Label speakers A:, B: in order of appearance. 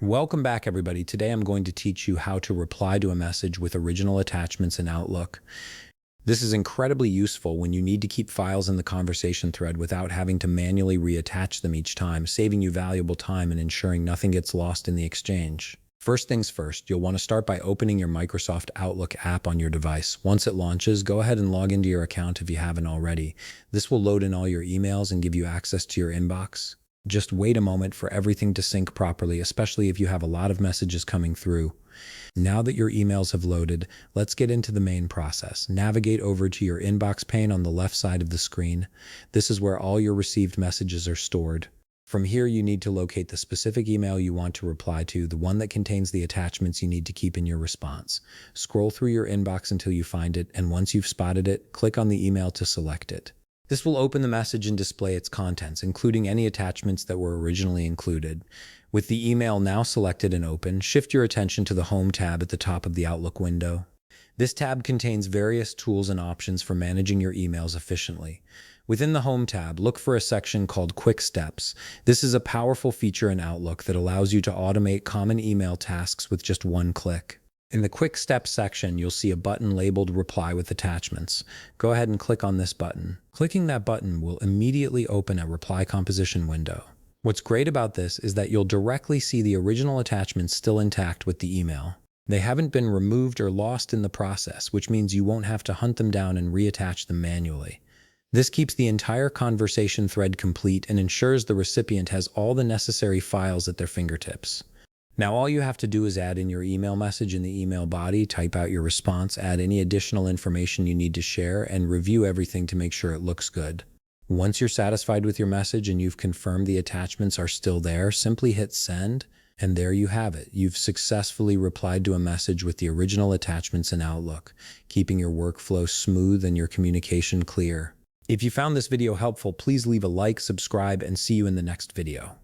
A: Welcome back, everybody. Today I'm going to teach you how to reply to a message with original attachments in Outlook. This is incredibly useful when you need to keep files in the conversation thread without having to manually reattach them each time, saving you valuable time and ensuring nothing gets lost in the exchange. First things first, you'll want to start by opening your Microsoft Outlook app on your device. Once it launches, go ahead and log into your account if you haven't already. This will load in all your emails and give you access to your inbox. Just wait a moment for everything to sync properly, especially if you have a lot of messages coming through. Now that your emails have loaded, let's get into the main process. Navigate over to your inbox pane on the left side of the screen. This is where all your received messages are stored. From here, you need to locate the specific email you want to reply to, the one that contains the attachments you need to keep in your response. Scroll through your inbox until you find it, and once you've spotted it, click on the email to select it. This will open the message and display its contents, including any attachments that were originally included. With the email now selected and open, shift your attention to the Home tab at the top of the Outlook window. This tab contains various tools and options for managing your emails efficiently. Within the Home tab, look for a section called Quick Steps. This is a powerful feature in Outlook that allows you to automate common email tasks with just one click. In the Quick Steps section, you'll see a button labeled Reply with Attachments. Go ahead and click on this button. Clicking that button will immediately open a reply composition window. What's great about this is that you'll directly see the original attachments still intact with the email. They haven't been removed or lost in the process, which means you won't have to hunt them down and reattach them manually. This keeps the entire conversation thread complete and ensures the recipient has all the necessary files at their fingertips. Now all you have to do is add in your email message in the email body, type out your response, add any additional information you need to share, and review everything to make sure it looks good. Once you're satisfied with your message and you've confirmed the attachments are still there, simply hit send, and there you have it. You've successfully replied to a message with the original attachments in Outlook, keeping your workflow smooth and your communication clear. If you found this video helpful, please leave a like, subscribe, and see you in the next video.